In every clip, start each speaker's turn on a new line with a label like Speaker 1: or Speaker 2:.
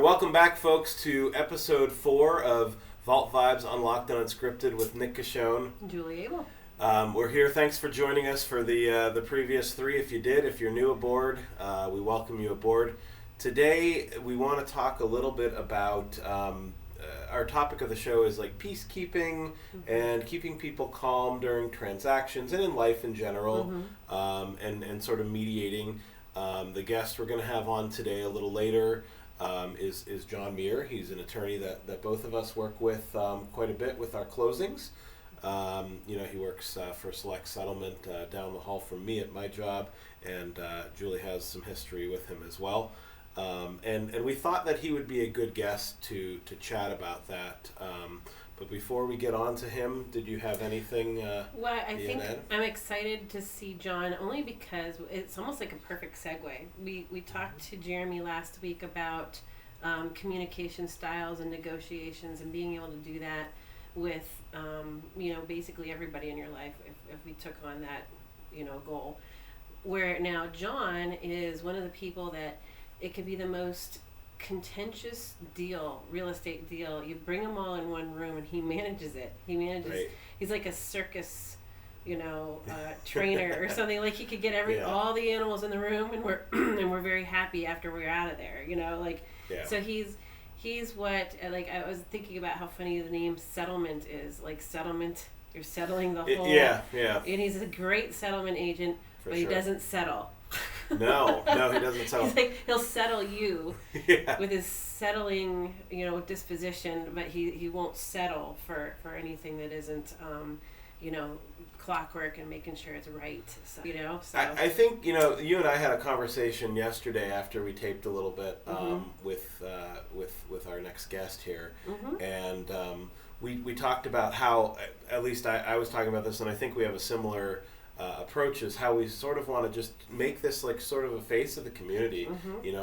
Speaker 1: welcome back, folks, to episode 4 of Vault Vibes Unlocked and Unscripted with Nick Cashone.
Speaker 2: Julie Abel.
Speaker 1: We're here. Thanks for joining us for the previous 3. If you're new aboard, we welcome you aboard. Today, we want to talk a little bit about our topic of the show is like peacekeeping and keeping people calm during transactions and in life in general, and sort of mediating. The guest we're going to have on today a little later is John Muir. He's an attorney that both of us work with quite a bit with our closings. He works for Select Settlement down the hall from me at my job, and Julie has some history with him as well. And we thought that he would be a good guest to chat about that. But before we get on to him, did you have anything?
Speaker 2: Well, I think I'm excited to see John only because it's almost like a perfect segue. We talked to Jeremy last week about communication styles and negotiations and being able to do that with basically everybody in your life if we took on that goal. Where now John is one of the people that it could be the most contentious real estate deal. You bring them all in one room and he manages it.
Speaker 1: Right.
Speaker 2: He's like a circus, trainer or something. Like he could get all the animals in the room and we're very happy after we're out of there. So he's what I was thinking about how funny the name settlement is. Like settlement, you're settling the whole.
Speaker 1: Yeah.
Speaker 2: And he's a great settlement agent, but he doesn't settle.
Speaker 1: No, he doesn't settle.
Speaker 2: He's like, he'll settle you with his settling, disposition, but he won't settle for anything that isn't, clockwork and making sure it's right. So.
Speaker 1: I think, you and I had a conversation yesterday after we taped a little bit with our next guest here, and we talked about how, at least I was talking about this, and I think we have a similar approach is how we sort of want to just make this like sort of a face of the community,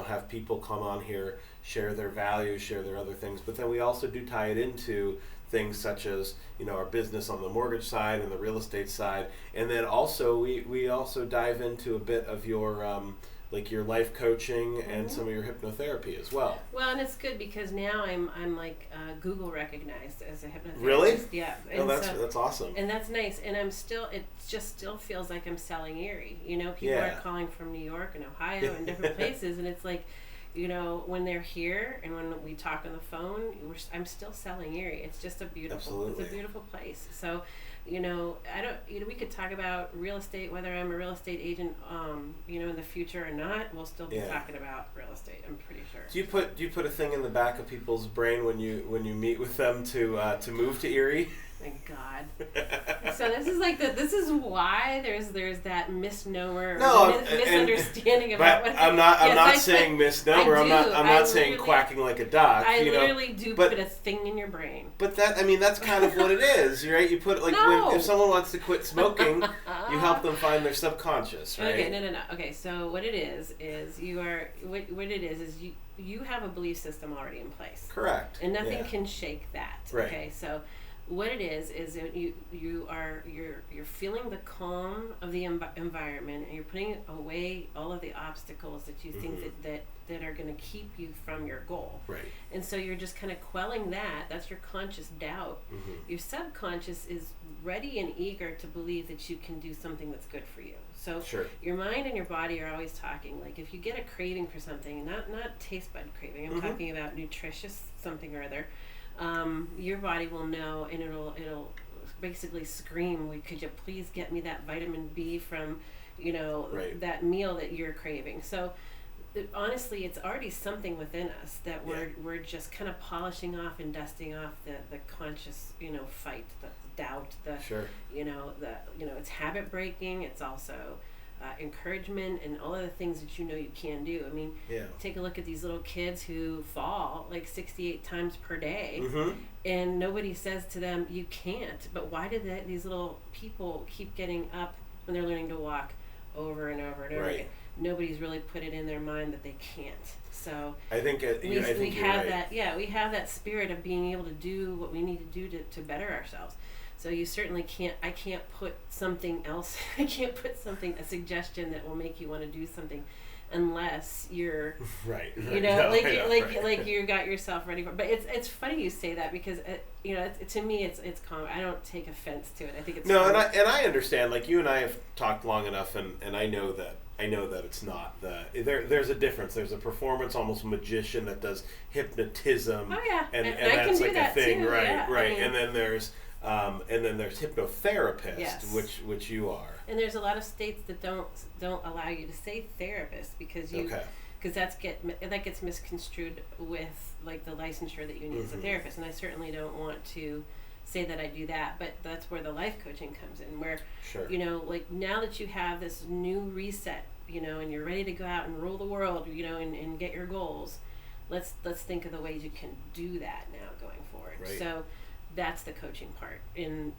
Speaker 1: have people come on here, share their values, share their other things, but then we also do tie it into things such as, our business on the mortgage side and the real estate side, and then also we also dive into a bit of your your life coaching and some of your hypnotherapy as well.
Speaker 2: Well, and it's good because now I'm like Google recognized as a hypnotherapist.
Speaker 1: Really?
Speaker 2: Yeah.
Speaker 1: And that's awesome.
Speaker 2: And that's nice. And it still feels like I'm selling Erie. People are calling from New York and Ohio and different places, and it's like, when they're here and when we talk on the phone, I'm still selling Erie. It's just a beautiful place. So, we could talk about real estate, whether I'm a real estate agent, in the future or not. We'll still be talking about real estate. I'm pretty sure.
Speaker 1: Do you put a thing in the back of people's brain when you meet with them to move to Erie?
Speaker 2: Thank God. So this is why there's that misnomer, misunderstanding about what.
Speaker 1: I'm not saying misnomer. I'm not saying quacking like a duck.
Speaker 2: I literally do put a thing in your brain.
Speaker 1: But that's kind of what it is, right? You put it if someone wants to quit smoking, you help them find their subconscious, right?
Speaker 2: Okay, no. Okay, so what it is you have a belief system already in place.
Speaker 1: Correct.
Speaker 2: And nothing can shake that.
Speaker 1: Right.
Speaker 2: Okay, so what it is you're feeling the calm of the environment, and you're putting away all of the obstacles that you think that are going to keep you from your goal.
Speaker 1: Right. And
Speaker 2: so you're just kind of quelling that. That's your conscious doubt. Your subconscious is ready and eager to believe that you can do something that's good for you. So your mind and your body are always talking. Like if you get a craving for something, not taste bud craving, I'm talking about nutritious something or other. Your body will know, and it'll basically scream, could you please get me that vitamin B from that meal that you're craving. So honestly, it's already something within us that we're just kind of polishing off and dusting off the conscious fight, the doubt, it's habit breaking. It's also encouragement and all of the things that you can do. I mean, take a look at these little kids who fall like 68 times per day, and nobody says to them, you can't. But why did these little people keep getting up when they're learning to walk over and over and over again? Nobody's really put it in their mind that they can't. So
Speaker 1: I think
Speaker 2: we have that. Yeah, we have that spirit of being able to do what we need to do to better ourselves. So you certainly can't. I can't put something else. I can't put a suggestion that will make you want to do something unless you're
Speaker 1: right.
Speaker 2: You know, like you got yourself ready for. But it's funny you say that because you know, to me it's common. I don't take offense to it. I think it's
Speaker 1: no, funny. and I understand. Like you and I have talked long enough, and I know that it's not there's a difference. There's a performance, almost magician that does hypnotism.
Speaker 2: Oh yeah,
Speaker 1: and
Speaker 2: I
Speaker 1: that's
Speaker 2: can
Speaker 1: like
Speaker 2: do that
Speaker 1: a thing,
Speaker 2: too.
Speaker 1: right?
Speaker 2: Yeah.
Speaker 1: Right, I mean, and then there's hypnotherapist,
Speaker 2: yes.
Speaker 1: which you are.
Speaker 2: And there's a lot of states that don't allow you to say therapist because you.
Speaker 1: Okay.
Speaker 2: Because that gets misconstrued with like the licensure that you need as a therapist, and I certainly don't want to say that I do that, but that's where the life coaching comes in, where
Speaker 1: sure.
Speaker 2: you know, like now that you have this new reset, you know, and you're ready to go out and rule the world, you know, and get your goals, let's think of the ways you can do that now going forward.
Speaker 1: Right.
Speaker 2: So that's the coaching part, and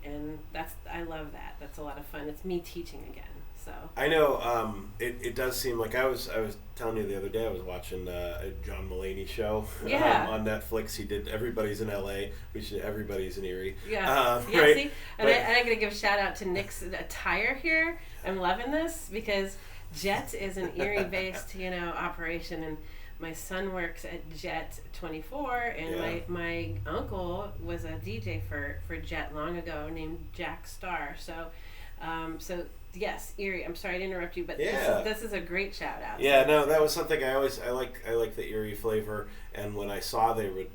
Speaker 2: that's, I love that. That's a lot of fun. It's me teaching again. So
Speaker 1: I know it does seem like I was telling you the other day I was watching a John Mulaney show on Netflix. He did Everybody's in LA, which Everybody's in Erie.
Speaker 2: Yeah,
Speaker 1: right?
Speaker 2: See, and I gotta give a shout out to Nick's attire here. I'm loving this because Jet is an Erie-based operation, and my son works at Jet 24, and my uncle was a DJ for Jet long ago named Jack Starr. So yes, Erie. I'm sorry to interrupt you, but this is a great shout out.
Speaker 1: Yeah, no, that was something I like the Erie flavor, and when I saw they would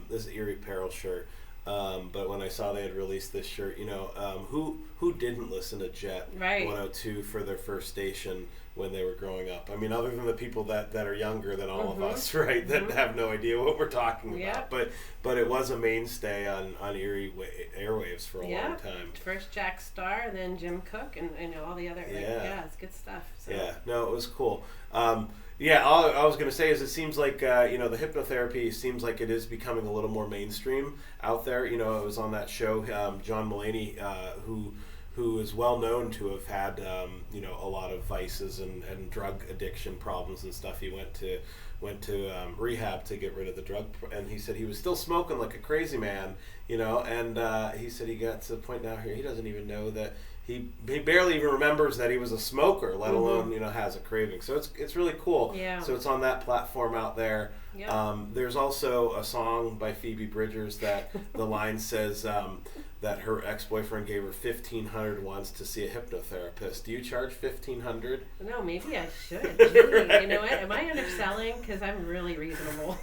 Speaker 1: this is Erie Apparel shirt, but when I saw they had released this shirt, who didn't listen to Jet 102 for their first station when they were growing up? I mean, other than the people that are younger than all of us, right, that have no idea what we're talking about. But it was a mainstay on Erie airwaves for a long time.
Speaker 2: First Jack Starr, then Jim Cook, and all the other. It's good stuff. So.
Speaker 1: Yeah, no, it was cool. All I was going to say is it seems like the hypnotherapy seems like it is becoming a little more mainstream out there. You know, it was on that show, John Mulaney, who is well known to have had a lot of vices and drug addiction problems and stuff. He went to rehab to get rid of the drug, and he said he was still smoking like a crazy man, and he said he got to the point now here he doesn't even know that he barely even remembers that he was a smoker, let alone has a craving. So it's really cool.
Speaker 2: Yeah.
Speaker 1: So it's on that platform out there.
Speaker 2: Yep.
Speaker 1: There's also a song by Phoebe Bridgers that the line says that her ex-boyfriend gave her $1,500 once to see a hypnotherapist. Do you charge $1,500?
Speaker 2: No, maybe I should. Gee, you know what? Am I underselling? Because I'm really reasonable.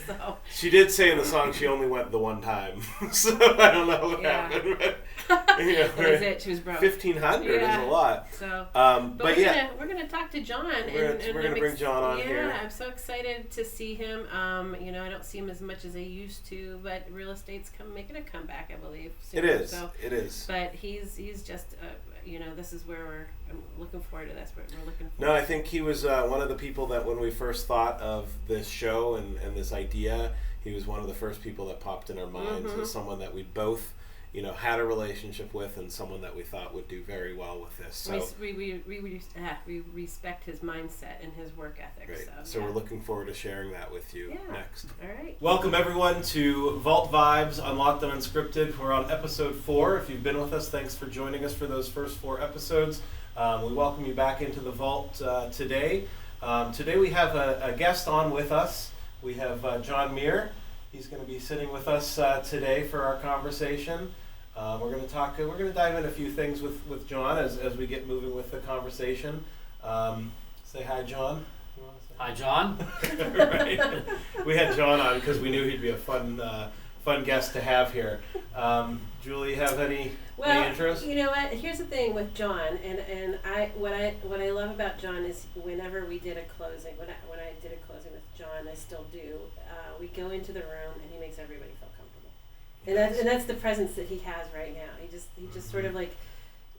Speaker 2: So.
Speaker 1: She did say in the song she only went the one time, so I don't know what happened. But,
Speaker 2: that was it. She was broke.
Speaker 1: $1,500 is a lot.
Speaker 2: So,
Speaker 1: but
Speaker 2: we're gonna talk to John.
Speaker 1: We're gonna bring John on here.
Speaker 2: Yeah, I'm so excited to see him. I don't see him as much as I used to, but real estate's making a comeback, I believe. Soon.
Speaker 1: It is.
Speaker 2: So,
Speaker 1: it is.
Speaker 2: But he's just this is where I'm looking forward to this. We're looking forward.
Speaker 1: No, I think he was one of the people that when we first thought of this show and this idea, he was one of the first people that popped in our minds as someone that we both had a relationship with and someone that we thought would do very well with this. So
Speaker 2: we respect his mindset and his work ethic.
Speaker 1: Great. So we're looking forward to sharing that with you next.
Speaker 2: All right.
Speaker 1: Welcome everyone to Vault Vibes Unlocked and Unscripted. We're on episode 4. If you've been with us, thanks for joining us for those first 4 episodes. We welcome you back into the vault today. Today we have a guest on with us. We have John Muir. He's going to be sitting with us today for our conversation. We're going to talk. We're going to dive into a few things with John as we get moving with the conversation. Say hi, John.
Speaker 3: Hi, John.
Speaker 1: Right. We had John on because we knew he'd be a fun guest to have here. Julie, have any intros?
Speaker 2: You know what? Here's the thing with John, and what I love about John is whenever we did a closing, when I did a closing with John, I still do. We go into the room and he makes everybody feel comfortable, and that's the presence that he has right now. He just sort of like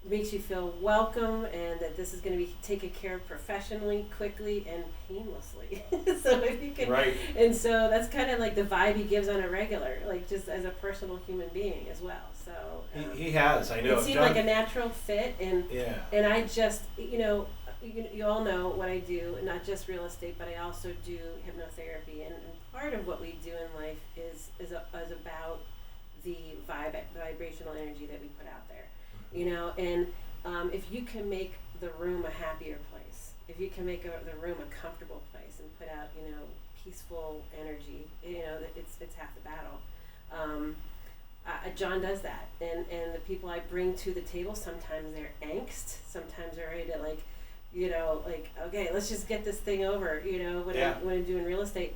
Speaker 2: makes you feel welcome and that this is going to be taken care of professionally, quickly, and painlessly. So if you can,
Speaker 1: right.
Speaker 2: And so that's kind of like the vibe he gives on a regular, like just as a personal human being as well. So
Speaker 1: he has. I know.
Speaker 2: It seemed like a natural fit, and I just you all know what I do, not just real estate, but I also do hypnotherapy, and part of what we do in life is about the vibrational energy that we put out there. And if you can make the room a happier place, if you can make the room a comfortable place and put out, peaceful energy, it's half the battle. John does that, and the people I bring to the table, sometimes they're angst, sometimes they're ready to okay, let's just get this thing over. When I'm doing real estate,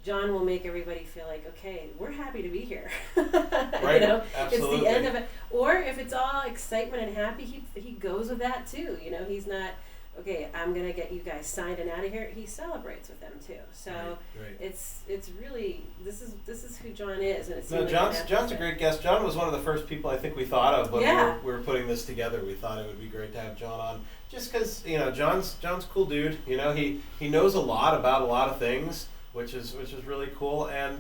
Speaker 2: John will make everybody feel like, okay, we're happy to be here.
Speaker 1: Right. Absolutely.
Speaker 2: It's the end of it. Or if it's all excitement and happy, he goes with that too. He's not, okay, I'm gonna get you guys signed and out of here. He celebrates with them too. So
Speaker 1: right.
Speaker 2: it's really this is who John is, and it's
Speaker 1: John's a great guest. John was one of the first people I think we thought of when we were putting this together. We thought it would be great to have John on, just because John's a cool dude. He knows a lot about a lot of things, which is really cool. And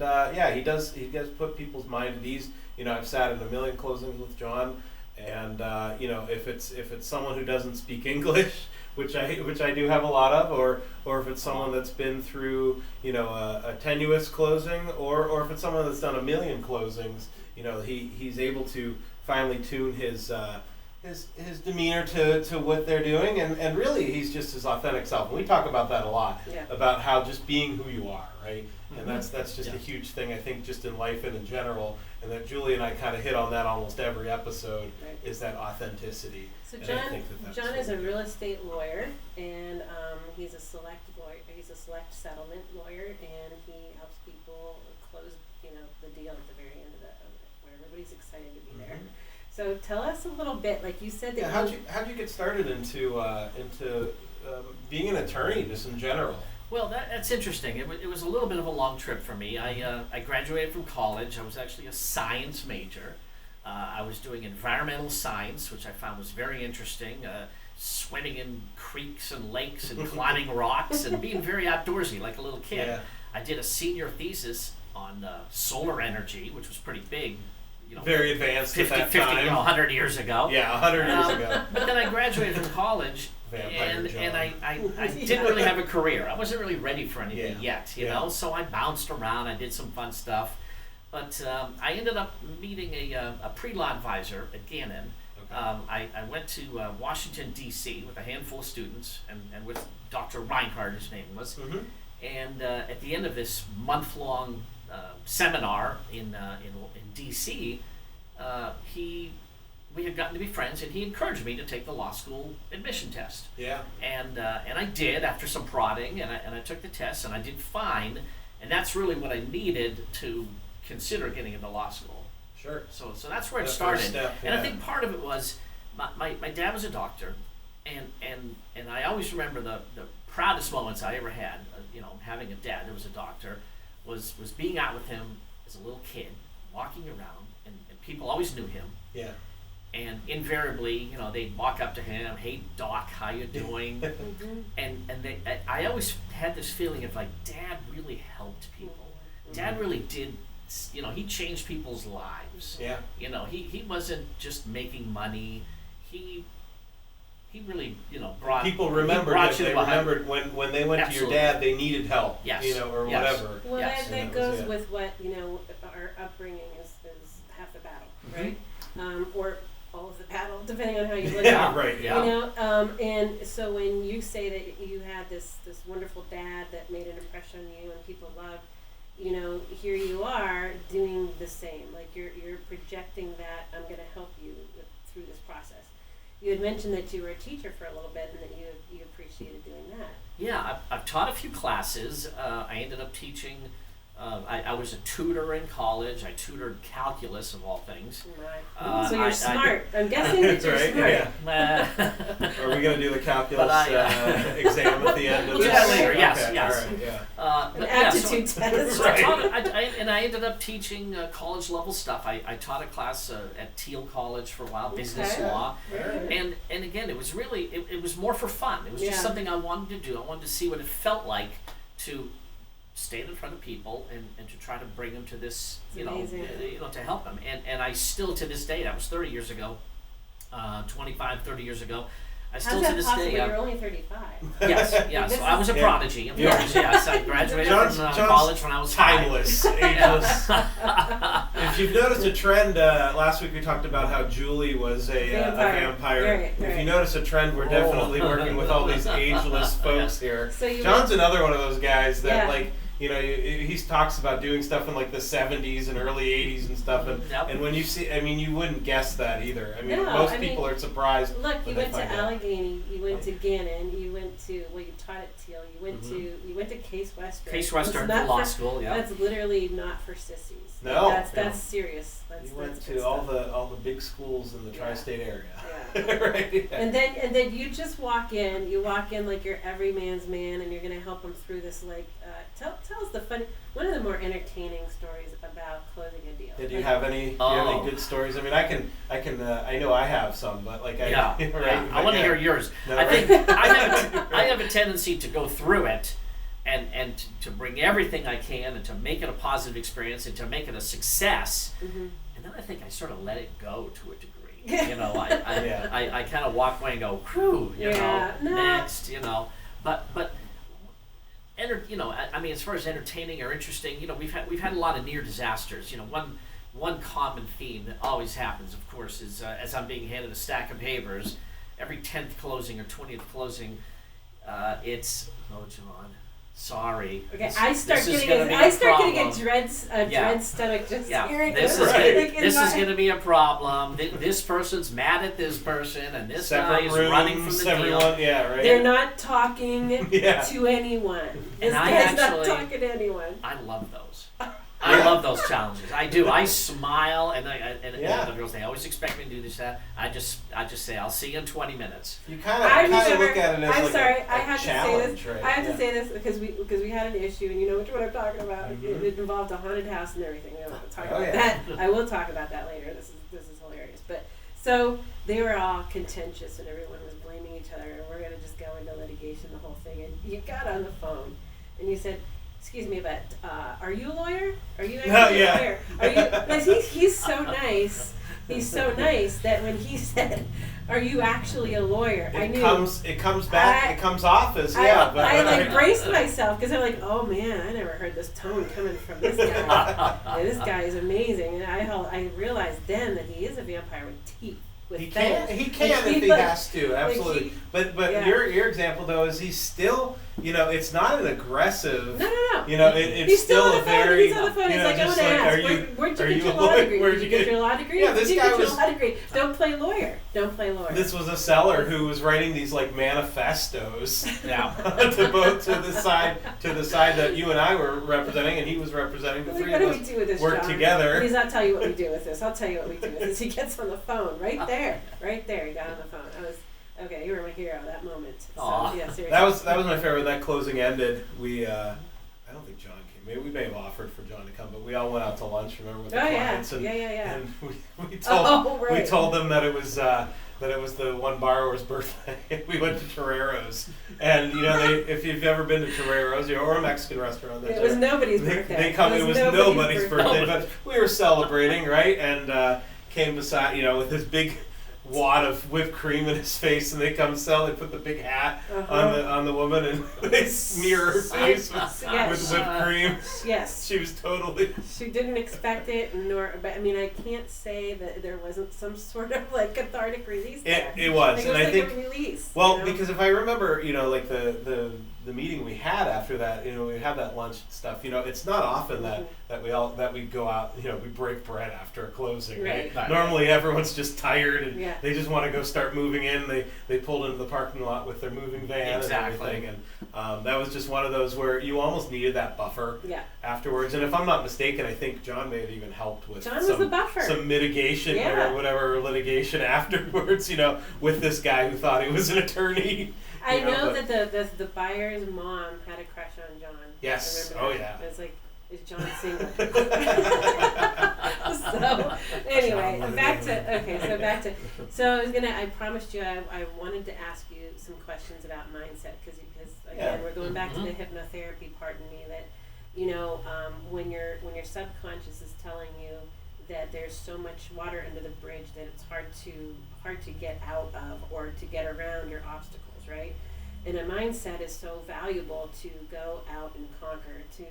Speaker 1: he does put people's mind at ease. I've sat in a million closings with John, and if it's someone who doesn't speak English, which I do have a lot of, or if it's someone that's been through a tenuous closing, or if it's someone that's done a million closings, he's able to finally tune his demeanor to what they're doing, and really he's just his authentic self. And we talk about that a lot, about how just being who you are, right? And that's just a huge thing, I think, just in life and in general, and that Julie and I kind of hit on that almost every episode, is that authenticity.
Speaker 2: So John is a real estate lawyer, and he's a select lawyer. He's a select settlement lawyer, and he helps people close, the deal at the very end of it, where everybody's excited to be there. So tell us a little bit, like you said that.
Speaker 1: How'd you get started into being an attorney, just in general?
Speaker 3: Well, that's interesting. It was a little bit of a long trip for me. I graduated from college. I was actually a science major. I was doing environmental science, which I found was very interesting. Swimming in creeks and lakes and climbing rocks and being very outdoorsy like a little kid.
Speaker 1: Yeah.
Speaker 3: I did a senior thesis on solar energy, which was pretty big.
Speaker 1: Very advanced
Speaker 3: 50,
Speaker 1: at that
Speaker 3: 50,
Speaker 1: time.
Speaker 3: 100 years ago.
Speaker 1: Yeah, 100 years ago.
Speaker 3: But then I graduated from college, and I didn't really have a career. I wasn't really ready for anything yet, you know. So I bounced around. I did some fun stuff, but I ended up meeting a pre-law advisor at Gannon. Okay. I went to Washington D.C. with a handful of students, and with Dr. Reinhardt, his name was, and at the end of this month-long seminar in D.C., we had gotten to be friends, and he encouraged me to take the law school admission test.
Speaker 1: Yeah.
Speaker 3: And I did after some prodding, and I took the test, and I did fine, and that's really what I needed to consider getting into law school.
Speaker 1: Sure.
Speaker 3: So that's where it started.
Speaker 1: Step,
Speaker 3: and I think part of it was my dad was a doctor, and I always remember the proudest moments I ever had, having a dad that was a doctor, was being out with him as a little kid, walking around, and people always knew him.
Speaker 1: Yeah.
Speaker 3: And invariably, they'd walk up to him, "Hey, Doc, how you doing?" and I always had this feeling of like, Dad really helped people. Dad really did. He changed people's lives.
Speaker 1: Yeah.
Speaker 3: He wasn't just making money. He really, brought
Speaker 1: people remembered
Speaker 3: it.
Speaker 1: They remembered when they went
Speaker 3: Absolutely.
Speaker 1: to your dad, they needed help.
Speaker 3: Yes.
Speaker 1: Or
Speaker 3: Yes.
Speaker 1: whatever.
Speaker 2: Well,
Speaker 3: Yes.
Speaker 2: that goes with what our upbringing is half the battle, right? Or all of the battle, depending on how you look at it.
Speaker 1: Right. Yeah.
Speaker 2: And so when you say that you had this wonderful dad that made an impression on you and people loved, here you are doing the same. Like you're projecting that I'm going to help you through this process. You had mentioned that you were a teacher for a little bit and that you appreciated doing that.
Speaker 3: Yeah, I've taught a few classes. I ended up teaching. I was a tutor in college. I tutored calculus, of all things.
Speaker 2: Right. So you're smart. I'm guessing that you're smart.
Speaker 3: Yeah.
Speaker 1: Are we going to do the calculus exam at the end of
Speaker 3: this?
Speaker 1: We'll do that
Speaker 3: later, yes.
Speaker 1: Okay.
Speaker 3: Yes.
Speaker 1: All right,
Speaker 2: yeah. An aptitude test.
Speaker 3: So I ended up teaching college-level stuff. I taught a class at Thiel College for a while, business law.
Speaker 2: Right.
Speaker 3: And again, it was really, it was more for fun. It was just something I wanted to do. I wanted to see what it felt like to stand in front of people and to try to bring them to this, to help them. And I still, to this day, that was 30 years ago, 25, 30 years ago, I still to this day.
Speaker 2: You're only 35.
Speaker 3: Yes. So I was a prodigy. Of course, yes. I graduated from college when I was
Speaker 1: timeless, ageless. If you've noticed a trend, last week we talked about how Julie was a vampire. If you notice a trend, we're definitely working with all these ageless folks here. So John's another one of those guys that like. You know, he talks about doing stuff in like the 70s and early 80s and stuff, and when you see, I mean, you wouldn't guess that either. I mean, most people are surprised.
Speaker 2: Look, you went to Allegheny, you went to Gannon, you went to you taught at Teal, you went to Case Western.
Speaker 3: Case Western law school, yeah.
Speaker 2: That's literally not for sissies.
Speaker 1: No,
Speaker 2: that's serious.
Speaker 1: You went to all the big schools in the tri-state area.
Speaker 2: Yeah.
Speaker 1: Right. Yeah.
Speaker 2: And then you just walk in. You walk in like you're every man's man, and you're gonna help them through this. Like, tell us the funny, one of the more entertaining stories about closing a deal.
Speaker 1: Do you have any? Do you have any good stories? I mean, I can. I know I have some, but like right.
Speaker 3: I want to hear yours. No, I think I have a tendency to go through it. And to bring everything I can and to make it a positive experience and to make it a success, and then I think I sort of let it go to a degree. You know, I kind of walk away and go, whew, you know, next, you know, but you know, I mean, as far as entertaining or interesting, you know, we've had a lot of near disasters. You know, one common theme that always happens, of course, is as I'm being handed a stack of papers, every 10th closing or 20th closing, it's John. Sorry.
Speaker 2: Okay, I start getting a dread stomach just hearing
Speaker 3: this. This is going to be a problem. This person's mad at this person, and this guy is running from the deal.
Speaker 1: Yeah, right.
Speaker 2: They're not talking to anyone. This guy's not talking to anyone.
Speaker 3: I love those. I love those challenges. I do. I smile, and the girls, they always expect me to do this, that. I just say, I'll see you in 20 minutes.
Speaker 1: You kind of look at it as
Speaker 2: a
Speaker 1: challenge, right?
Speaker 2: I have to say this because we had an issue, and you know what I'm talking about. It involved a haunted house and everything. We don't want to talk about that. I will talk about that later. This is hilarious. But so they were all contentious, and everyone was blaming each other, and we're gonna just go into litigation, the whole thing. And you got on the phone, and you said, excuse me, but are you a lawyer? Are you actually a lawyer? Are you? Because he's so nice. He's so nice that when he said, "Are you actually a lawyer?" I knew
Speaker 1: it comes back. It comes off as
Speaker 2: I braced myself because I'm like, "Oh man, I never heard this tone coming from this guy. This guy is amazing." And I realized then that he is a vampire with teeth.
Speaker 1: He can if he has to, absolutely. But your example though is he's still, you know, it's not an aggressive.
Speaker 2: No.
Speaker 1: You know, it's still a very.
Speaker 2: He's on the phone. He's like, I want to ask, where'd you get your law degree? Did you get your law degree?
Speaker 1: Yeah, this guy was.
Speaker 2: Don't play lawyer.
Speaker 1: This was a seller who was writing these like manifestos. to the side that you and I were representing, and he was representing. The three of us work together.
Speaker 2: Please, I'll tell you what we do with this. I'll tell you what we do with this. He gets on the phone right there. Right there, he got on the phone. You were my hero that moment. So, yeah, seriously.
Speaker 1: That was my favorite. That closing ended. We, I don't think John came. Maybe we may have offered for John to come, but we all went out to lunch. Remember with the clients? And we told them that it was the one borrower's birthday. We went to Torero's, and you know if you've ever been to Torero's or a Mexican restaurant,
Speaker 2: it was nobody's birthday.
Speaker 1: It was nobody's birthday, but we were celebrating, right? And came beside, you know, with his big wad of whipped cream in his face, and they put the big hat on the woman, and they smear her face with whipped cream.
Speaker 2: Yes.
Speaker 1: She was totally.
Speaker 2: She didn't expect it, but I mean, I can't say that there wasn't some sort of like cathartic release there.
Speaker 1: It was,
Speaker 2: like,
Speaker 1: and
Speaker 2: I
Speaker 1: think
Speaker 2: a release.
Speaker 1: Well, you know? Because if I remember, you know, like the meeting we had after that, you know, we had that lunch stuff. You know, it's not often that we go out. You know, we break bread after a closing. Right. Normally, everyone's just tired and they just want to go start moving in. They pulled into the parking lot with their moving van and everything, and that was just one of those where you almost needed that buffer afterwards. And if I'm not mistaken, I think John may have even helped with some mitigation or whatever litigation afterwards. You know, with this guy who thought he was an attorney.
Speaker 2: I know that the buyer's mom had a crush on John.
Speaker 1: Yes.
Speaker 2: Oh yeah. It's like, is John single? So anyway, So I promised you I wanted to ask you some questions about mindset because again we're going back to the hypnotherapy part in me that, you know, when your subconscious is telling you that there's so much water under the bridge that it's hard to get out of or to get around your obstacles, right? And a mindset is so valuable to go out and conquer, to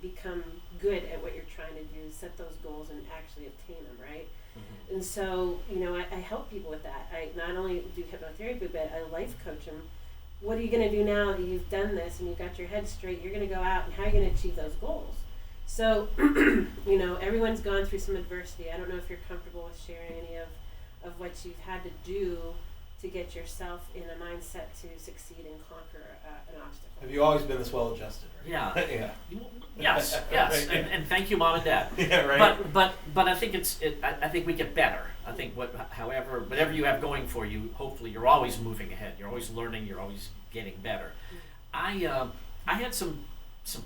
Speaker 2: become good at what you're trying to do, set those goals and actually obtain them, right? Mm-hmm. And so, I help people with that. I not only do hypnotherapy, but I life coach them. What are you going to do now that you've done this and you've got your head straight? You're going to go out, and how are you going to achieve those goals? So, everyone's gone through some adversity. I don't know if you're comfortable with sharing any of what you've had to do to get yourself in a mindset to succeed and conquer an obstacle.
Speaker 1: Have you always been this well-adjusted? Right?
Speaker 3: Yeah. Yes. Right. And thank you, Mom and Dad.
Speaker 1: Yeah, right.
Speaker 3: But I think I think we get better. I think whatever you have going for you, hopefully you're always moving ahead. You're always learning. You're always getting better. Mm-hmm. I had some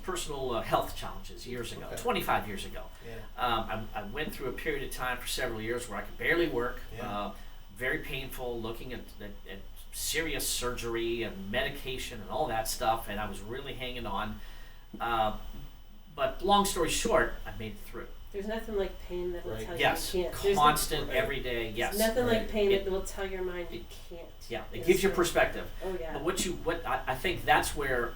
Speaker 3: personal health challenges years ago, 25 years ago. Yeah. I went through a period of time for several years where I could barely work. Yeah. Very painful, looking at serious surgery and medication and all that stuff, and I was really hanging on. But long story short, I made it through.
Speaker 2: There's nothing like pain that will tell you you can't.
Speaker 3: Constant, every day, yes.
Speaker 2: There's nothing like pain that will tell your mind you can't.
Speaker 3: Yeah, it gives you perspective.
Speaker 2: Oh, yeah.
Speaker 3: But I think that's where,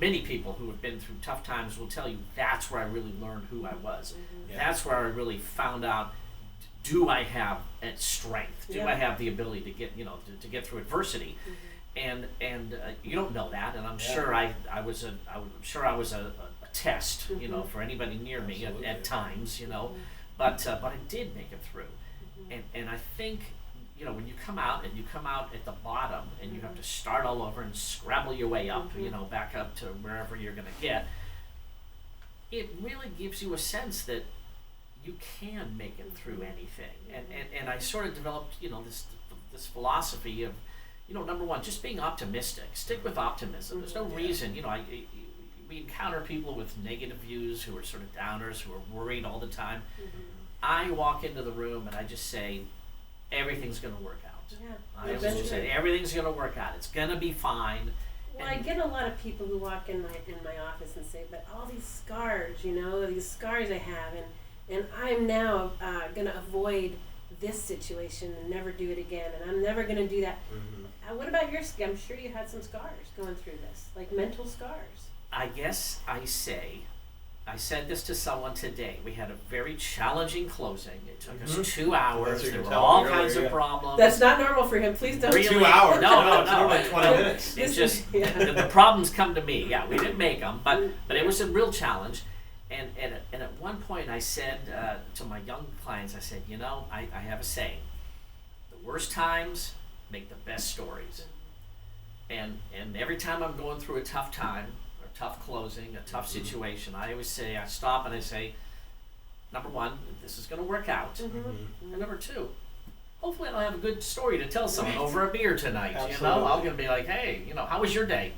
Speaker 3: many people who have been through tough times will tell you that's where I really learned who I was. Mm-hmm. Yeah. That's where I really found out, do I have strength? Do I have the ability to get, to get through adversity? Mm-hmm. And you don't know that, and I'm sure I was a test, mm-hmm. For anybody near me at times, mm-hmm. but I did make it through, mm-hmm. and I think, when you come out at the bottom and you have to start all over and scrabble your way up, mm-hmm. Back up to wherever you're going to get, it really gives you a sense that you can make it through anything, and I sort of developed, this philosophy of, number one, just being optimistic. Stick with optimism. There's no reason, we encounter people with negative views who are sort of downers, who are worried all the time. Mm-hmm. I walk into the room and I just say, everything's going to work out. Yeah, I just say everything's going to work out. It's going to be fine.
Speaker 2: Well, I get a lot of people who walk in my office and say, but all these scars, these scars I have, and I'm now going to avoid this situation and never do it again, and I'm never going to do that. Mm-hmm. What about your scars? I'm sure you had some scars going through this, like mental scars.
Speaker 3: I guess I said this to someone today. We had a very challenging closing. It took us 2 hours. There were all kinds of problems.
Speaker 2: That's not normal for him. Please don't.
Speaker 3: Really?
Speaker 1: 2 hours?
Speaker 3: No.
Speaker 1: It's more like 20 minutes.
Speaker 3: It's just, the problems come to me. Yeah, we didn't make them, but it was a real challenge. And at one point I said to my young clients, I said, I have a saying. The worst times make the best stories. And every time I'm going through a tough time, tough closing, a tough situation, I always say, I stop and I say, number one, this is going to work out. Mm-hmm. And number two, hopefully I'll have a good story to tell someone over a beer tonight.
Speaker 1: Absolutely.
Speaker 3: I'm going to be like, hey, how was your day?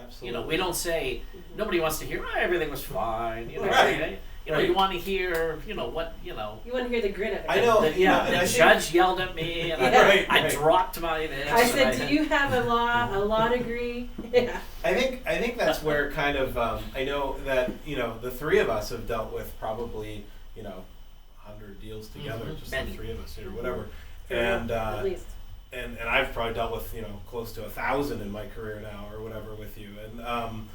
Speaker 1: Absolutely.
Speaker 3: We don't say, nobody wants to hear, everything was fine.
Speaker 1: Right.
Speaker 3: You want to hear, what.
Speaker 2: You want to hear the grit of it.
Speaker 1: I know.
Speaker 3: The judge yelled at me, and I dropped my this.
Speaker 2: I said, do you have a law degree? Yeah.
Speaker 1: I think that's where kind of I know that the three of us have dealt with probably 100 deals together, mm-hmm. just the three of us or whatever, and
Speaker 2: at least.
Speaker 1: And I've probably dealt with close to 1,000 in my career now or whatever with you, and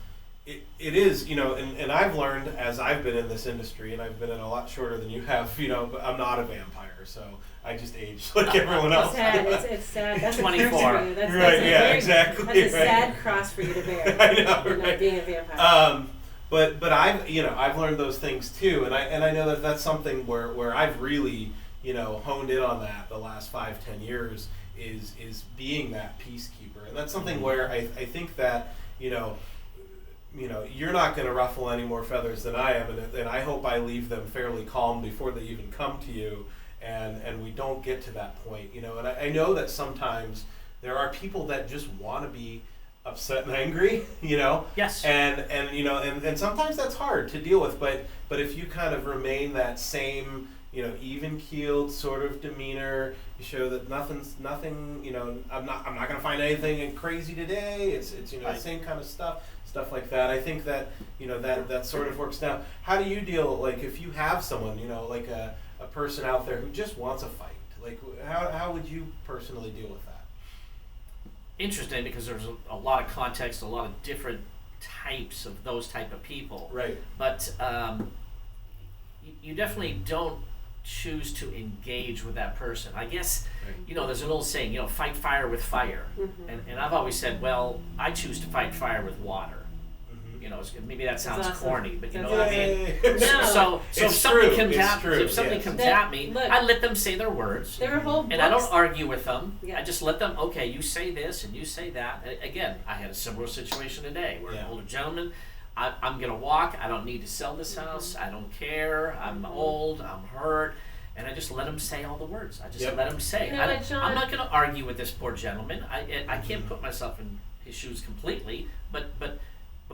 Speaker 1: it is and I've learned as I've been in this industry, and I've been in a lot shorter than you have, but I'm not a vampire, so I just aged like everyone else.
Speaker 2: It's sad. That's
Speaker 3: 24.
Speaker 2: a curse for you. That's
Speaker 1: exactly.
Speaker 2: That's a sad cross for you to bear.
Speaker 1: I know,
Speaker 2: not being a vampire.
Speaker 1: But I've learned those things too, and I know that that's something where I've really honed in on that the last 5-10 years is being that peacekeeper, and that's something where I think that you're not going to ruffle any more feathers than I am, and I hope I leave them fairly calm before they even come to you, and we don't get to that point, and I know that sometimes there are people that just want to be upset and angry,
Speaker 3: Yes.
Speaker 1: And sometimes that's hard to deal with, but if you kind of remain that same, even keeled sort of demeanor. You show that nothing. I'm not going to find anything crazy today. It's the same kind of stuff like that. I think that that sort of works. Now, how do you deal, like, if you have someone, like a person out there who just wants a fight? Like, how would you personally deal with that?
Speaker 3: Interesting, because there's a lot of context, a lot of different types of those type of people.
Speaker 1: Right.
Speaker 3: But you definitely don't choose to engage with that person. I guess, there's an old saying, fight fire with fire. And I've always said, well, I choose to fight fire with water. Maybe that sounds corny, but you know what I mean? So if somebody comes at me, I let them say their words.
Speaker 2: There are whole books.
Speaker 3: And I don't argue with them. Yeah. I just let them, okay, you say this and you say that. And again, I had a similar situation today where an older gentleman, I'm going to walk. I don't need to sell this house. I don't care. I'm old. I'm hurt. And I just let him say all the words. I just let him say. I'm not going to argue with this poor gentleman. I can't put myself in his shoes completely, but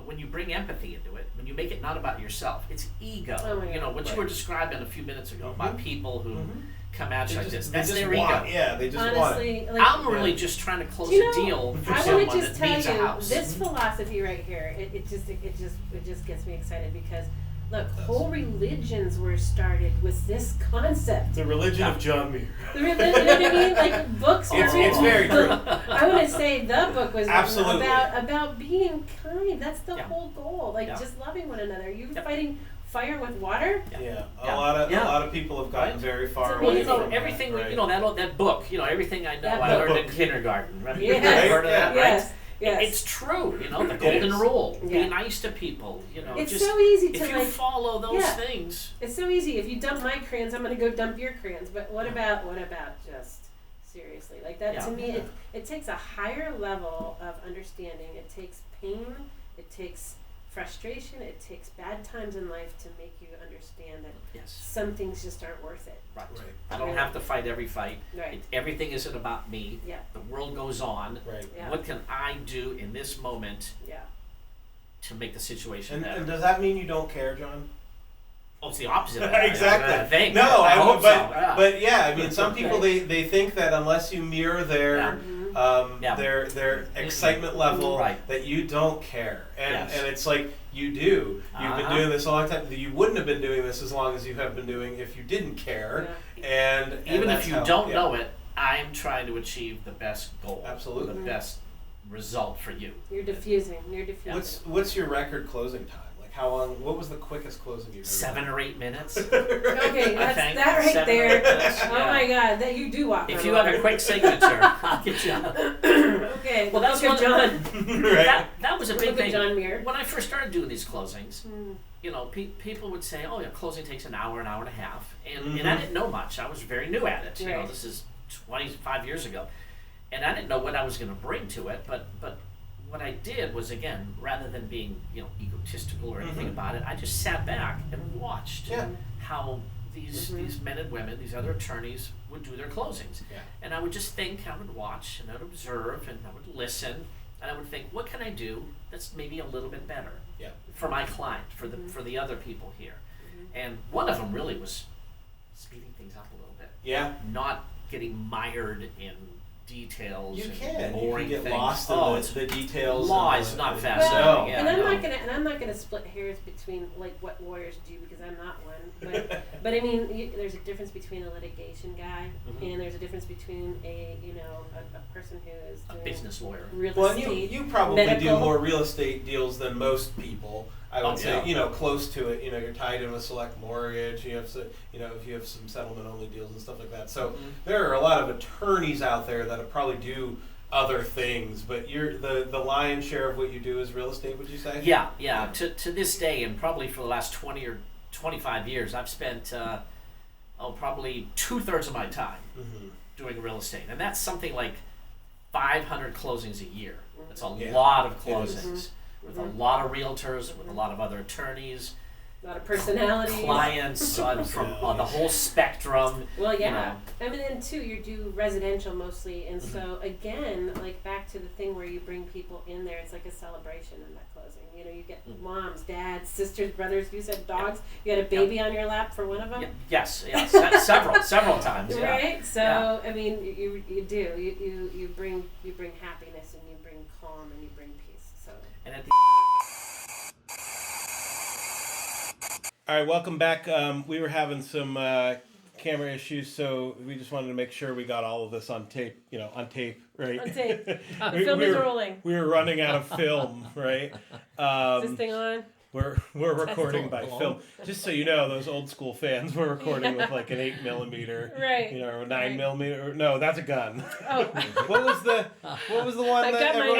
Speaker 3: when you bring empathy into it, when you make it not about yourself, it's ego. What you were describing a few minutes ago about people who come at you like this. That's their ego.
Speaker 1: Yeah, they just want it.
Speaker 3: I'm really just trying to close a deal for someone that needs a house.
Speaker 2: This philosophy right here, it just gets me excited because look, whole religions were started with this concept.
Speaker 1: The religion of John Muir.
Speaker 2: You know what I mean? Like books.
Speaker 1: It's very true.
Speaker 2: I want to say the book was
Speaker 1: absolutely
Speaker 2: about being kind. That's the whole goal. Like just loving one another. You're fighting fire with water.
Speaker 1: A lot of people have gotten very far away from
Speaker 3: everything.
Speaker 1: That,
Speaker 3: that book. Everything I know. I learned in kindergarten. Right?
Speaker 2: Yes.
Speaker 3: You've heard of that,
Speaker 2: yes.
Speaker 3: right?
Speaker 2: Yes.
Speaker 3: It's true, the golden rule.
Speaker 2: Yeah.
Speaker 3: Be nice to people,
Speaker 2: It's
Speaker 3: just,
Speaker 2: so easy to
Speaker 3: if you follow those things.
Speaker 2: It's so easy. If you dump my crayons, I'm going to go dump your crayons. But what about just seriously? Like that to me, it takes a higher level of understanding. It takes pain. It takes frustration. It takes bad times in life to make you understand that some things just aren't worth it.
Speaker 3: Right. I don't have to fight every fight.
Speaker 2: Right.
Speaker 3: Everything isn't about me.
Speaker 2: Yeah.
Speaker 3: The world goes on.
Speaker 1: Right.
Speaker 2: Yeah.
Speaker 3: What can I do in this moment to make the situation better?
Speaker 1: And does that mean you don't care, John?
Speaker 3: Oh, it's the opposite of that.
Speaker 1: Exactly. But I mean, some people they think that unless you mirror their excitement level, that you don't care, and it's like you do. You've been doing this a long time. You wouldn't have been doing this as long as you have been doing if you didn't care. And
Speaker 3: even if you don't know it, I'm trying to achieve the best goal.
Speaker 1: Absolutely.
Speaker 3: The best result for you.
Speaker 2: You're diffusing.
Speaker 1: What's your record closing time? How long? What was the quickest closing you've ever
Speaker 3: 7 or 8 minutes.
Speaker 2: Okay, that right there. Oh my God, that you do walk.
Speaker 3: If you have a quick signature, I'll get you out.
Speaker 2: Okay, well that's what John.
Speaker 3: That was a big thing.
Speaker 2: John Muir.
Speaker 3: When I first started doing these closings, people would say, "Oh, yeah, closing takes an hour and a half," and I didn't know much. I was very new at it.
Speaker 2: Right.
Speaker 3: This is 25 years ago, and I didn't know what I was going to bring to it, but. What I did was, again, rather than being egotistical or anything about it, I just sat back and watched how these men and women, these other attorneys, would do their closings.
Speaker 1: Yeah.
Speaker 3: And I would just think, I would watch, and I would observe, and I would listen, and I would think, what can I do that's maybe a little bit better for my client, for the other people here? And one of them really was speeding things up a little bit.
Speaker 1: Yeah.
Speaker 3: Not getting mired in details.
Speaker 1: You can get
Speaker 3: things.
Speaker 1: lost in the details.
Speaker 3: Law is not fascinating.
Speaker 2: Well, and I'm not gonna split hairs between like what lawyers do because I'm not one. But I mean, there's a difference between a litigation guy and there's a difference between a person who is doing
Speaker 3: a business lawyer.
Speaker 2: Real
Speaker 1: Well,
Speaker 2: estate,
Speaker 1: you probably
Speaker 2: medical.
Speaker 1: do more real estate deals than most people. I would say, close to it. You're tied in with select mortgage. You have, if you have some settlement only deals and stuff like that. So there are a lot of attorneys out there that probably do other things, but the lion's share of what you do is real estate. Would you say?
Speaker 3: Yeah. To this day, and probably for the last 20 or 25 years, I've spent probably 2/3 of my time doing real estate, and that's something like 500 closings a year. That's a lot of closings. With a lot of realtors, with a lot of other attorneys,
Speaker 2: A lot of personalities.
Speaker 3: Clients from the whole spectrum.
Speaker 2: Well, yeah. I mean, and too, you do residential mostly, and so again, like back to the thing where you bring people in there, it's like a celebration in that closing. You know, you get moms, dads, sisters, brothers. You said dogs. You had a baby on your lap for one of them.
Speaker 3: Yes, several times. Yeah.
Speaker 2: Right. So I mean, you bring happiness and you bring calm and you bring peace. So.
Speaker 3: And at the
Speaker 1: All right, welcome back. We were having some camera issues, so we just wanted to make sure we got all of this on tape. On tape, right?
Speaker 2: On tape. The film is rolling.
Speaker 1: We were running out of film, right?
Speaker 2: Is this thing on?
Speaker 1: We're recording by film. Just so you know, those old school fans were recording with like an 8mm,
Speaker 2: right?
Speaker 1: Or 9mm. No, that's a gun.
Speaker 2: Oh,
Speaker 1: what was the one
Speaker 2: I
Speaker 1: that
Speaker 2: got
Speaker 1: everyone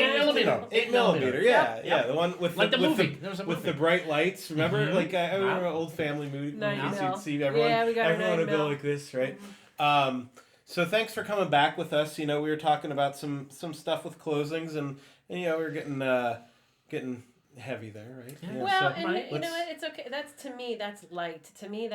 Speaker 1: 8mm? Yeah, the one with
Speaker 3: like
Speaker 1: the
Speaker 3: movie.
Speaker 1: With the bright lights. Remember, like I remember an old family movie. You'd see everyone.
Speaker 2: Yeah, we got
Speaker 1: everyone would go like this, right? So thanks for coming back with us. We were talking about some stuff with closings, and we were getting heavy there, right?
Speaker 2: Yeah. Well, you know what? It's okay. To me, that's light. To me, it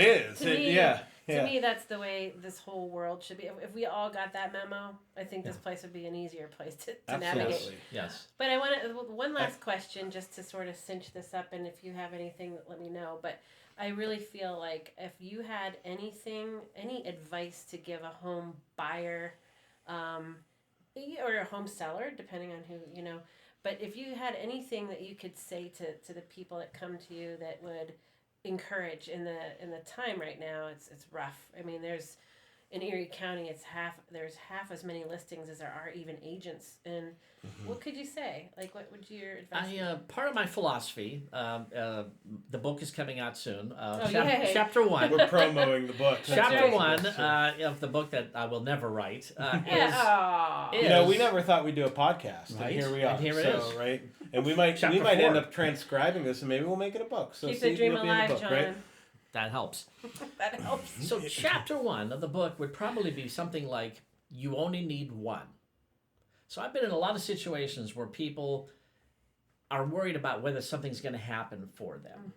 Speaker 1: is.
Speaker 2: To me, that's the way this whole world should be. If we all got that memo, I think this place would be an easier place to navigate.
Speaker 3: Yes.
Speaker 2: But I want one last question, just to sort of cinch this up, and if you have anything, let me know. But I really feel like if you had any advice to give a home buyer, or a home seller, depending on who but if you had anything that you could say to the people that come to you that would encourage in the time right now, it's rough. I mean, there's in Erie County, there's half as many listings as there are even agents. And what could you say? Like, what would your advice be?
Speaker 3: Part of my philosophy, the book is coming out soon.
Speaker 2: Chapter
Speaker 3: 1.
Speaker 1: We're promoting the book.
Speaker 3: Chapter 1 of the book that I will never write is...
Speaker 1: we never thought we'd do a podcast,
Speaker 3: right?
Speaker 1: And here we are.
Speaker 3: And here it is.
Speaker 1: Right? And we might end up transcribing this, and maybe we'll make it a book. So
Speaker 2: keep the dream alive, John.
Speaker 1: Right?
Speaker 3: That helps.
Speaker 2: That helps.
Speaker 3: So chapter 1 of the book would probably be something like, you only need one. So I've been in a lot of situations where people are worried about whether something's going to happen for them.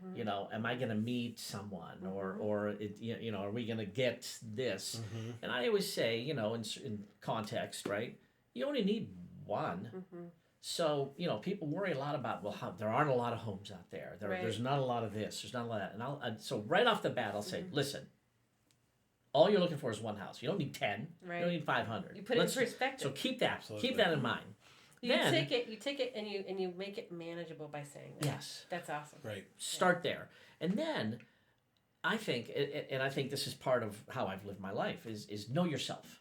Speaker 3: Am I going to meet someone, or are we going to get this? And I always say, in context, right? You only need one. So, people worry a lot about, there aren't a lot of homes out there. There's not a lot of this. There's not a lot of that. And so right off the bat, I'll say, listen, all you're looking for is one house. You don't need 10. Right. You don't need 500.
Speaker 2: You put it in perspective.
Speaker 3: So keep that in mind.
Speaker 2: You take it and you make it manageable by saying that.
Speaker 3: Yes.
Speaker 2: That's awesome.
Speaker 1: Right.
Speaker 3: Start there. And then I think, and I think this is part of how I've lived my life, is know yourself.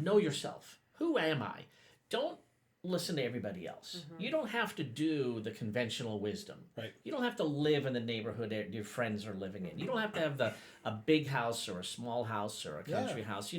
Speaker 3: Know yourself. Who am I? Don't listen to everybody else. You don't have to do the conventional wisdom.
Speaker 1: Right.
Speaker 3: You don't have to live in the neighborhood that your friends are living in. You don't have to have a big house or a small house or a country house.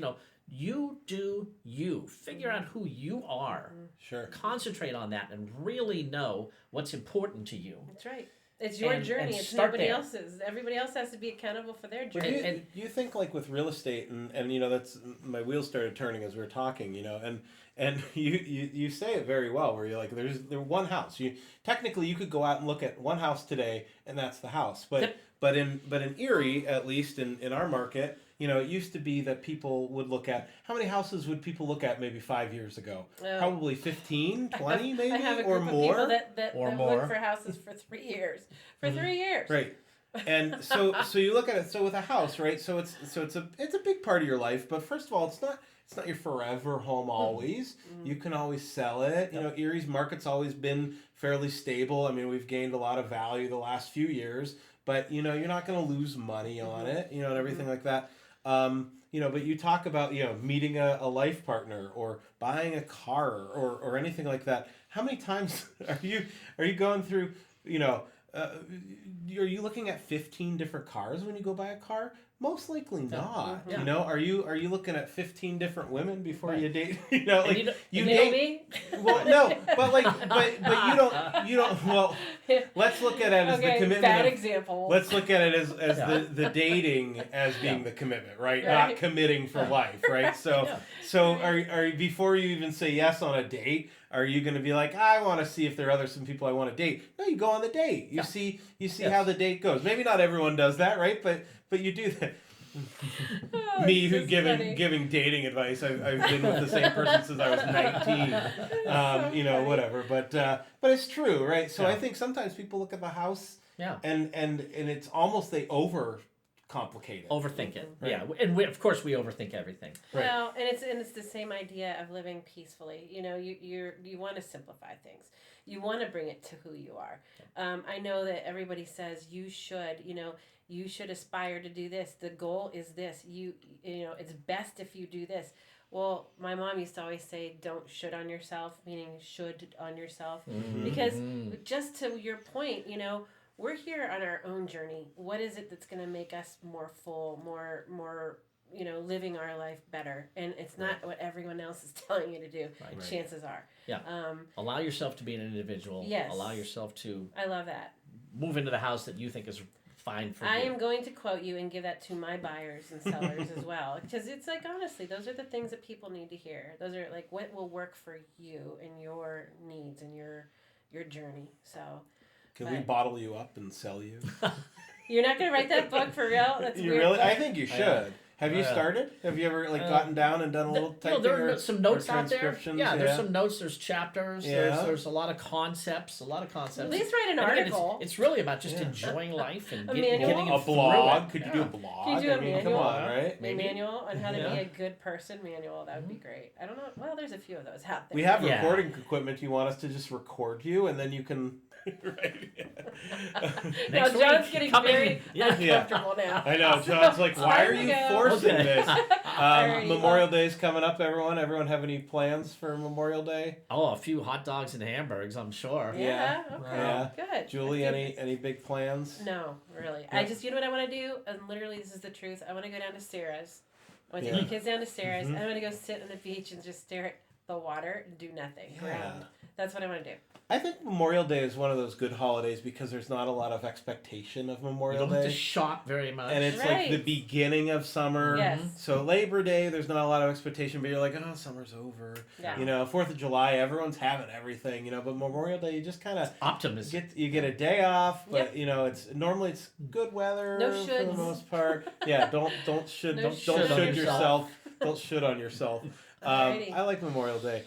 Speaker 3: You do you. Figure out who you are.
Speaker 1: Sure.
Speaker 3: Concentrate on that and really know what's important to you.
Speaker 2: That's right. It's your journey. It's nobody else's. Everybody else has to be accountable for their journey.
Speaker 1: And you think like with real estate, and that's my wheels started turning as we were talking. And you say it very well, where you're like, there's one house. Technically you could go out and look at one house today, and that's the house. But in Erie, at least in our market, it used to be that people would look at, how many houses would people look at maybe 5 years ago? Probably 15, 20 maybe,
Speaker 2: I have a
Speaker 1: or
Speaker 2: group
Speaker 1: more.
Speaker 2: Of people that look for houses for 3 years. For 3 years.
Speaker 1: Right. And so you look at it. So with a house, right? So it's a big part of your life. But first of all, it's not your forever home always. You can always sell it. Erie's market's always been fairly stable. I mean, we've gained a lot of value the last few years. But you're not going to lose money on it. And everything like that. But you talk about meeting a life partner or buying a car or anything like that. How many times are you going through? Are you looking at 15 different cars when you go buy a car? Most likely not. Are you looking at 15 different women before you date?
Speaker 2: Maybe.
Speaker 1: Well, no, but you don't. Well, let's look at it as the commitment.
Speaker 2: Bad example.
Speaker 1: Let's look at it as the dating as being the commitment, right? Not committing for life, right? So are before you even say yes on a date, are you going to be like, I want to see if there are some people I want to date? No, you go on the date. You see how the date goes. Maybe not everyone does that, right? But you do that. Me who giving dating advice. I've been with the same person since I was 19. Whatever. But it's true, right? So I think sometimes people look at the house, and it's almost they overcomplicate it.
Speaker 3: Overthink it. Right. Yeah, and of course we overthink everything.
Speaker 2: Right. Well, and it's the same idea of living peacefully. You want to simplify things. You want to bring it to who you are. I know that everybody says you should aspire to do this. The goal is this. It's best if you do this. Well, my mom used to always say, don't should on yourself, meaning should on yourself. Mm-hmm. Because just to your point, we're here on our own journey. What is it that's going to make us more full, more living our life better? And it's not what everyone else is telling you to do. Right. Chances are. Yeah.
Speaker 3: Allow yourself to be an individual.
Speaker 2: Yes.
Speaker 3: Allow yourself to.
Speaker 2: I love that.
Speaker 3: Move into the house that you think is fine for you.
Speaker 2: I am going to quote you and give that to my buyers and sellers as well, because it's like, honestly, those are the things that people need to hear. Those are like what will work for you and your needs and your journey. So
Speaker 1: can we bottle you up and sell you?
Speaker 2: You're not going to write that book for real? That's
Speaker 1: you
Speaker 2: weird.
Speaker 1: Really? I think you should. Have you started? Have you ever gotten down and done a little typing?
Speaker 3: There are some notes out there.
Speaker 1: Yeah,
Speaker 3: there's some notes. There's chapters. Yeah. There's a lot of concepts.
Speaker 2: At least write an article.
Speaker 3: It's really about just enjoying life and
Speaker 2: getting
Speaker 1: a blog. Could you do a blog?
Speaker 2: Could you do a manual?
Speaker 1: Come on, right?
Speaker 2: A manual on how to be a good person manual. That would be great. I don't know. Well, there's a few of those out there.
Speaker 1: We have recording equipment. You want us to just record you and then you can. Right.
Speaker 2: Now John's getting very uncomfortable now.
Speaker 1: I know. John's like, why are you forcing this? Memorial Day is coming up, everyone. Everyone have any plans for Memorial Day?
Speaker 3: Oh, a few hot dogs and hamburgers, I'm sure.
Speaker 2: Yeah. Okay.
Speaker 1: Yeah.
Speaker 2: Good.
Speaker 1: Julie, any big plans?
Speaker 2: No, really. Yeah. I just, what I want to do, and literally this is the truth. I want to go down to Sarah's. I want to take my kids down to Sarah's. Mm-hmm. I'm going to go sit on the beach and just stare at the water and do nothing. Ground. That's what I want to do.
Speaker 1: I think Memorial Day is one of those good holidays because there's not a lot of expectation of Memorial Day.
Speaker 3: You don't have to shop very much.
Speaker 1: And it's like the beginning of summer.
Speaker 2: Yes.
Speaker 1: So Labor Day, there's not a lot of expectation, but you're like, oh, summer's over. Yeah. 4th of July, everyone's having everything, but Memorial Day, you just kind of...
Speaker 3: Optimism.
Speaker 1: You get a day off, but, it's good weather for the most part. Yeah, don't should yourself. Don't should on yourself. I like Memorial Day.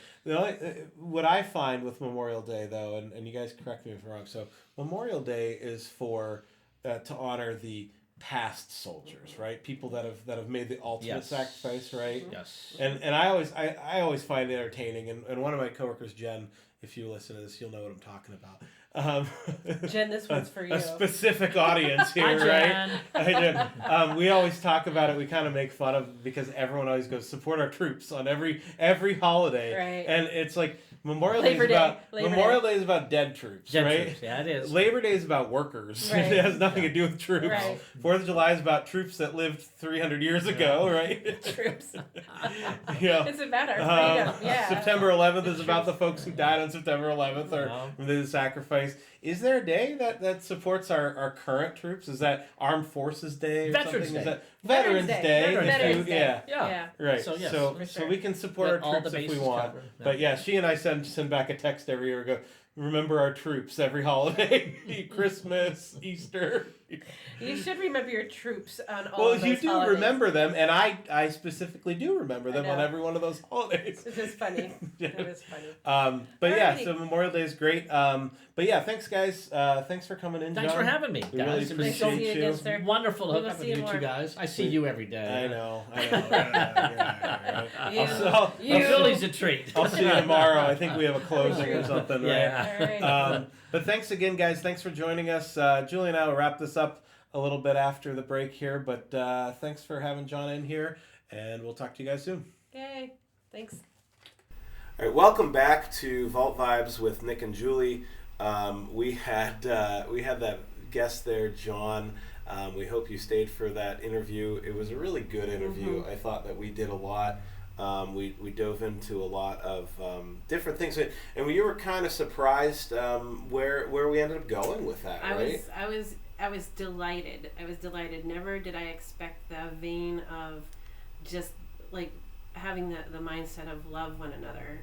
Speaker 1: What I find with Memorial Day, though, and you guys correct me if I'm wrong, so Memorial Day is for to honor the past soldiers, right? People that have made the ultimate sacrifice, right?
Speaker 3: Yes.
Speaker 1: And I always find it entertaining, and one of my coworkers, Jen, if you listen to this, you'll know what I'm talking about.
Speaker 2: Jen, this one's for you.
Speaker 1: A specific audience here, right? Hi, Jen. We always talk about it. We kind of make fun of because everyone always goes support our troops on every holiday,
Speaker 2: right?
Speaker 1: And it's like Memorial Day is about dead troops, right?
Speaker 3: Troops. Yeah, it is.
Speaker 1: Labor Day is about workers. Right. It has nothing to do with troops.
Speaker 2: Right.
Speaker 1: 4th of July is about troops that lived 300 years ago, right?
Speaker 2: Troops. It's about our freedom. Yeah.
Speaker 1: September 11th is about the folks who died on September 11th or the sacrifice. Is there a day that supports our current troops? Is that Armed Forces Day or
Speaker 3: Veterans
Speaker 1: something?
Speaker 3: Day.
Speaker 1: Is that Veterans Day?
Speaker 2: Veterans Day.
Speaker 1: Yeah. Right. So we can support our troops if we want. But she and I send back a text every year and go, remember our troops every holiday. Christmas, Easter.
Speaker 2: You should remember your troops on all of those
Speaker 1: holidays. Well, you do
Speaker 2: holidays.
Speaker 1: Remember them, and I specifically do remember them on every one of those holidays.
Speaker 2: This is funny. It is funny.
Speaker 1: So Memorial Day is great. Thanks, guys. Thanks for coming in, John.
Speaker 3: Thanks for having me,
Speaker 1: we really appreciate you.
Speaker 3: It's wonderful to hook up with you two guys. I see you every day.
Speaker 1: I know.
Speaker 3: Billy's a treat.
Speaker 1: I'll see you tomorrow. I think we have a closing or something, right?
Speaker 2: Yeah.
Speaker 1: All right. But thanks again, guys. Thanks for joining us. Julie and I will wrap this up a little bit after the break here, but thanks for having John in here, and we'll talk to you guys soon.
Speaker 2: Yay. Thanks.
Speaker 1: All right, welcome back to Vault Vibes with Nick and Julie. We had that guest there, John. We hope you stayed for that interview. It was a really good interview. Mm-hmm. I thought that we did a lot We dove into a lot of different things, and we were kind of surprised where we ended up going with that.
Speaker 2: I was delighted. Never did I expect the vein of just like having the mindset of love one another,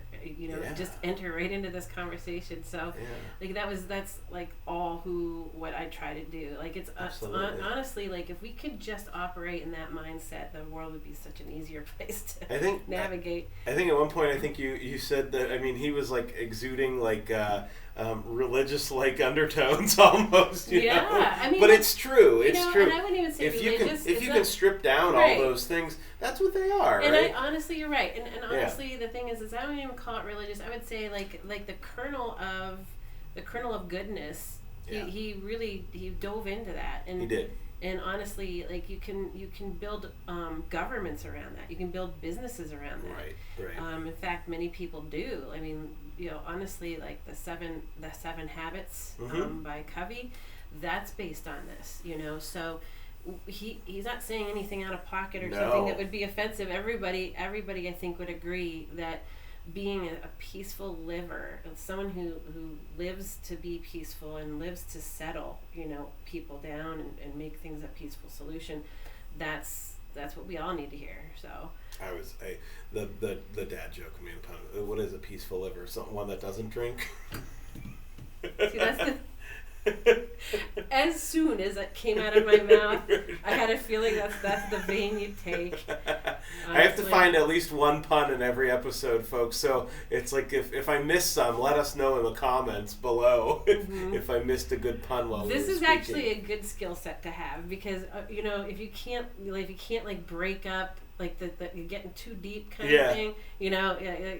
Speaker 2: just enter right into this conversation. So like that's like what I try to do. Like it's honestly, like if we could just operate in that mindset, the world would be such an easier place to navigate.
Speaker 1: I think at one point, I think you said that, I mean, he was like exuding like religious like undertones almost, you know?
Speaker 2: I mean,
Speaker 1: but it's true. It's true.
Speaker 2: And I wouldn't even say religious.
Speaker 1: If you can strip down all those things, that's what they are,
Speaker 2: and
Speaker 1: right?
Speaker 2: Honestly, you're right. And honestly, the thing is I don't even call it religious. I would say like the kernel of goodness. Yeah. He really dove into that, and
Speaker 1: he did.
Speaker 2: And honestly, like you can build governments around that. You can build businesses around that.
Speaker 1: Right.
Speaker 2: In fact, many people do. I mean, honestly, like the seven habits by Covey, that's based on this. So he's not saying anything out of pocket or something that would be offensive. Everybody I think would agree that being a peaceful liver, someone who lives to be peaceful and lives to settle people down and make things a peaceful solution, that's what we all need to hear. So
Speaker 1: the dad joke, I mean, what is a peaceful liver? One that doesn't drink?
Speaker 2: See, that's as soon as it came out of my mouth, I had a feeling that's the vein you take.
Speaker 1: I have to find at least one pun in every episode, folks. So it's like if I miss some, let us know in the comments below if I missed a good pun while
Speaker 2: this
Speaker 1: we were
Speaker 2: is
Speaker 1: speaking.
Speaker 2: Actually a good skill set to have, because if you can't like break up like the you're getting too deep kind of thing,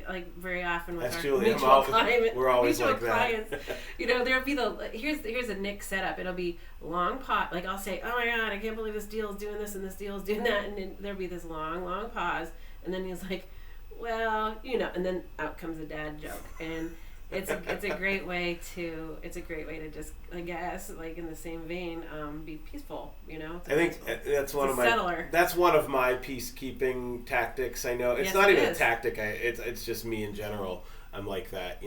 Speaker 2: like very often with our mutual clients,
Speaker 1: we're always like
Speaker 2: clients, there'll be here's a Nick setup. It'll be long pause. Like I'll say, oh my God, I can't believe this deal is doing this and this deal is doing that, and then there'll be this long pause, and then he's like, well, and then out comes a dad joke, and it's a great way to just, I guess, like in the same vein, be peaceful.
Speaker 1: I think that's one of my peacekeeping tactics. I know it's not even a tactic. It's just me in general. I'm like that,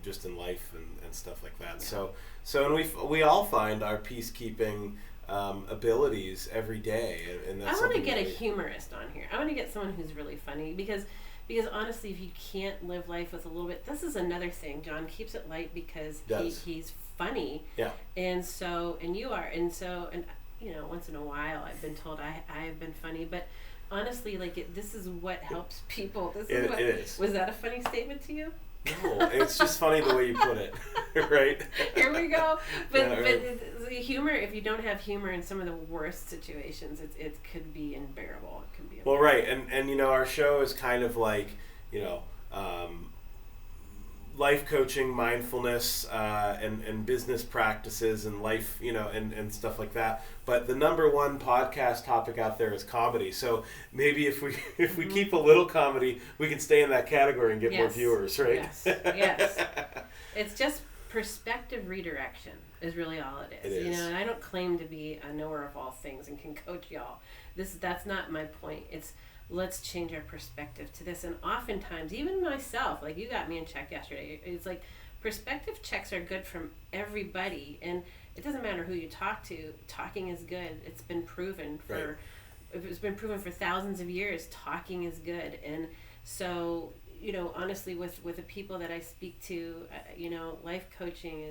Speaker 1: just in life and stuff like that. Yeah. So and we all find our peacekeeping abilities every day, and that's.
Speaker 2: I want to get a humorist on here. I want to get someone who's really funny, because honestly, if you can't live life with a little bit, this is another thing. John keeps it light because he's funny.
Speaker 1: Yeah.
Speaker 2: And you are, and once in a while I've been told I have been funny, but honestly, like this is what helps people.
Speaker 1: It is.
Speaker 2: Was that a funny statement to you?
Speaker 1: No, it's just funny the way you put it, right?
Speaker 2: Here we go. But the humor, if you don't have humor in some of the worst situations, it could be unbearable. It can be unbearable.
Speaker 1: Well, right, and our show is kind of like, life coaching, mindfulness, and business practices and life, and stuff like that. But the number one podcast topic out there is comedy. So maybe if we keep a little comedy, we can stay in that category and get more viewers, right?
Speaker 2: Yes. It's just perspective redirection is really all it is.
Speaker 1: It is.
Speaker 2: And I don't claim to be a knower of all things and can coach y'all. That's not my point. It's let's change our perspective to this. And oftentimes, even myself, like you got me in check yesterday, it's like perspective checks are good from everybody, and it doesn't matter who you talk to. Talking is good. It's been proven it's been proven for thousands of years. Talking is good. And so, honestly, with the people that I speak to, life coaching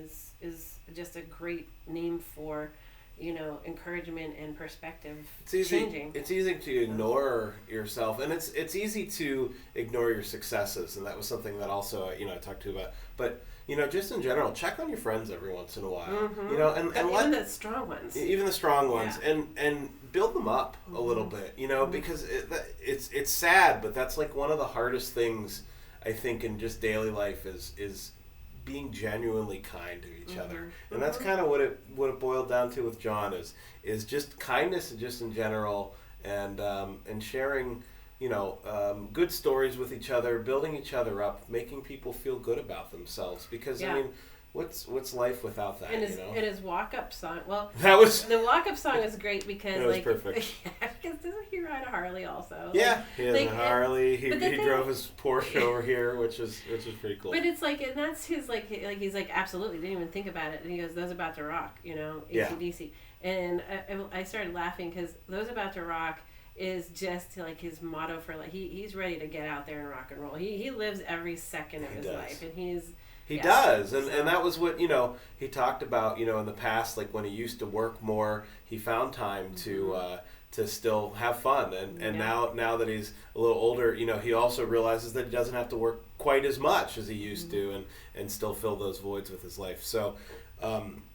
Speaker 2: is just a great name for encouragement and perspective changing.
Speaker 1: It's easy to ignore yourself, and it's easy to ignore your successes, and that was something that also I talked to about. But just in general, check on your friends every once in a while.
Speaker 2: And even the strong ones.
Speaker 1: Even the strong ones, and build them up a little bit. Because it's sad, but that's like one of the hardest things I think in just daily life is being genuinely kind to each other, and that's kind of what it boiled down to with John is just kindness, just in general, and sharing, good stories with each other, building each other up, making people feel good about themselves. Because I mean, what's life without that?
Speaker 2: And his walk-up song. Well,
Speaker 1: that was
Speaker 2: the walk-up song is great because
Speaker 1: it was perfect.
Speaker 2: Because doesn't he ride a Harley also.
Speaker 1: Yeah, he has a Harley. He drove his Porsche over here, which is pretty cool.
Speaker 2: But it's like, and that's his he's like, absolutely, didn't even think about it. And he goes, "Those About to Rock," AC/DC. And I started laughing because "Those About to Rock" is just like his motto for he's ready to get out there and rock and roll. He lives every second of his life, and he
Speaker 1: does, and that was what he talked about. In the past, like when he used to work more, he found time to still have fun, and now that he's a little older, he also realizes that he doesn't have to work quite as much as he used to, and still fill those voids with his life. So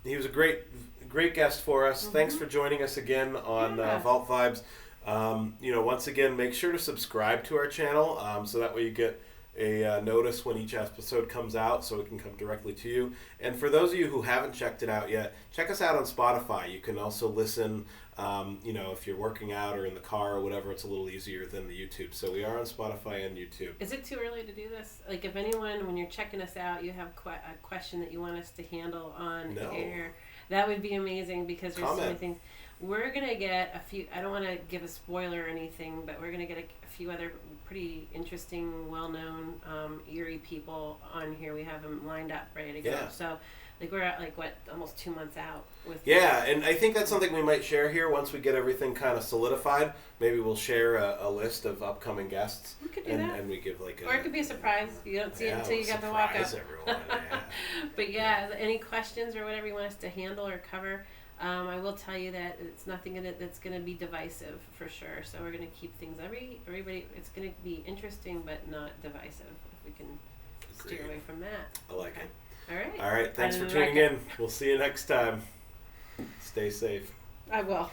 Speaker 1: he was a great guest for us. Thanks for joining us again on Vault Vibes. Once again, make sure to subscribe to our channel so that way you get a notice when each episode comes out, so it can come directly to you. And for those of you who haven't checked it out yet, check us out on Spotify. You can also listen, if you're working out or in the car or whatever. It's a little easier than the YouTube. So we are on Spotify and YouTube.
Speaker 2: Is it too early to do this? Like, if anyone, when you're checking us out, you have a question that you want us to handle on air, that would be amazing, because there's so many things. We're going to get a few, I don't want to give a spoiler or anything, but we're going to get a few other pretty interesting, well-known Erie people on here. We have them lined up, ready to go. So, we're at, almost 2 months out with...
Speaker 1: Yeah, and I think that's something we might share here once we get everything kind of solidified. Maybe we'll share a list of upcoming guests.
Speaker 2: We could do that.
Speaker 1: And we give
Speaker 2: or it could be a surprise. You don't see it until you get the walk up.
Speaker 1: Everyone,
Speaker 2: But any questions or whatever you want us to handle or cover... I will tell you that it's nothing in it that's going to be divisive, for sure. So we're going to keep things everybody. It's going to be interesting, but not divisive. If we can steer away from that.
Speaker 1: I like it.
Speaker 2: All right.
Speaker 1: All right. Thanks for tuning in. We'll see you next time. Stay safe.
Speaker 2: I will.